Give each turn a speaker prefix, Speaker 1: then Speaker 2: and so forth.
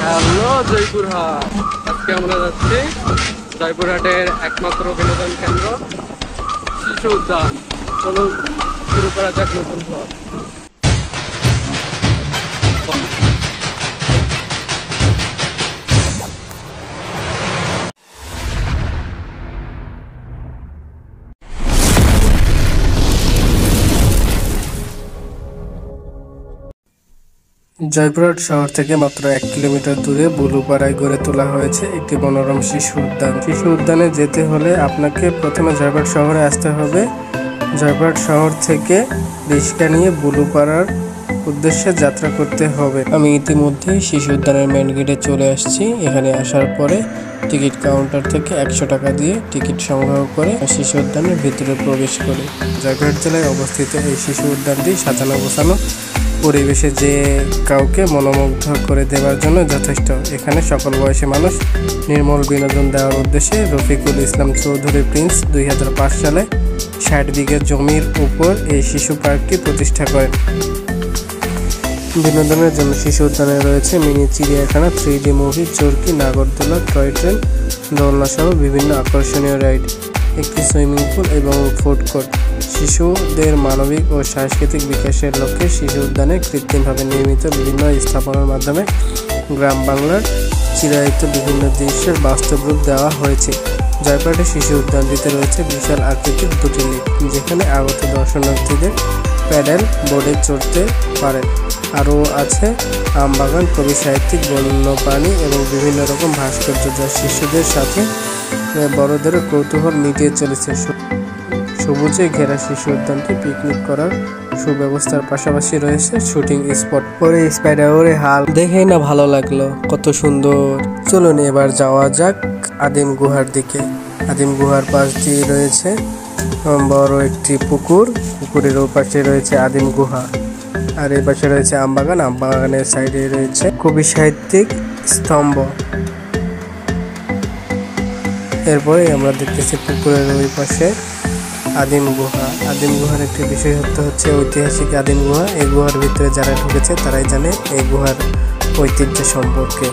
Speaker 1: Hello Joypurhat. আজকে আমরা যাচ্ছি জয়পুরহাটের একমাত্র বিনোদন কেন্দ্র শিশু উদ্যান। চলুন শুরু করা যাক নতুন ব্লগ।
Speaker 2: জয়পুরহাট শহর থেকে মাত্র 1 কিলোমিটার দূরে বুলুপাড়ায় গড়ে তোলা হয়েছে একটি মনোরম শিশু উদ্যান। শিশু উদ্যানে যেতে হলে আপনাকে প্রথমে জয়পুরহাট শহরে আসতে হবে। জয়পুরহাট শহর থেকে রিক্সা নিয়ে বুলুপাড়ার উদ্দেশ্যে যাত্রা করতে হবে। আমি ইতিমধ্যেই শিশু উদ্যানের মেন গেটে চলে আসছি। এখানে আসার পরে টিকিট কাউন্টার থেকে 100 টাকা দিয়ে টিকিট সংগ্রহ করে শিশু উদ্যানের ভিতরে প্রবেশ করি। জয়পুরহাট জেলায় অবস্থিত এই শিশু উদ্যানটি সাজানো গোছানো পরিবেশে যে কাউকে মনোমুগ্ধ করে দেওয়ার জন্য যথেষ্ট। এখানে সকল বয়সী মানুষ নির্মল বিনোদন দেওয়ার উদ্দেশ্যে রফিকুল ইসলাম চৌধুরী প্রিন্স 2005 সালে 60 বিঘা জমির উপর এই শিশু পার্কটি প্রতিষ্ঠা করেন। বিনোদনের জন্য শিশু উদ্যানে রয়েছে মিনি চিড়িয়াখানা, 3D মুভি, চরকি, নাগরদোলা, টয় ট্রেন, দোলনা সহ বিভিন্ন আকর্ষণীয় রাইড, একটি সুইমিং পুল এবং ফুড কোর্ট। শিশুদের মানবিক ও সাংস্কৃতিক বিকাশের লক্ষ্যে শিশু উদ্যানে কৃত্রিমভাবে নির্মিত বিভিন্ন স্থাপনার মাধ্যমে গ্রাম বাংলার চিরায়িত বিভিন্ন দৃশ্যের বাস্তব রূপ দেওয়া হয়েছে। জয়পুরহাটের শিশু উদ্যানটিতে রয়েছে বিশাল আকৃতির 2টি লিফট, যেখানে আগত দর্শনার্থীদের প্যাডেল বোর্ডে চড়তে পারেন। আরও আছে আমবাগান, কবি সাহিত্যিক, বন্যপ্রাণী এবং বিভিন্ন রকম ভাস্কর্য, যা শিশুদের সাথে বড়দেরও কৌতূহল মিটিয়ে চলেছে। সবুজে ঘেরা শিশু উদ্যানটি পিকনিক করার সুব্যবস্থার পাশাপাশি রয়েছে শুটিং স্পট। পরে স্পাইডার হাল দেখেই না ভালো লাগলো, কত সুন্দর। চলুন এবার যাওয়া যাক আদিম গুহার দিকে। আদিম গুহার পাশ দিয়ে রয়েছে বড় একটি পুকুর, পুকুরের ওপাশে রয়েছে আদিম গুহা, আর এই পাশে রয়েছে আমবাগান, আমবাগানের সাইডে রয়েছে কবি সাহিত্যিক স্তম্ভ। এরপরে আমরা দেখতেছি পুকুরের ওই পাশে আদিম গুহা। আদিম গুহার একটি বিশেষত্ব হচ্ছে ঐতিহাসিক আদিম গুহা। এই গুহার ভিতরে যারা ঢুকেছে তারাই জানে এই গুহার ঐতিহ্য সম্পর্কে।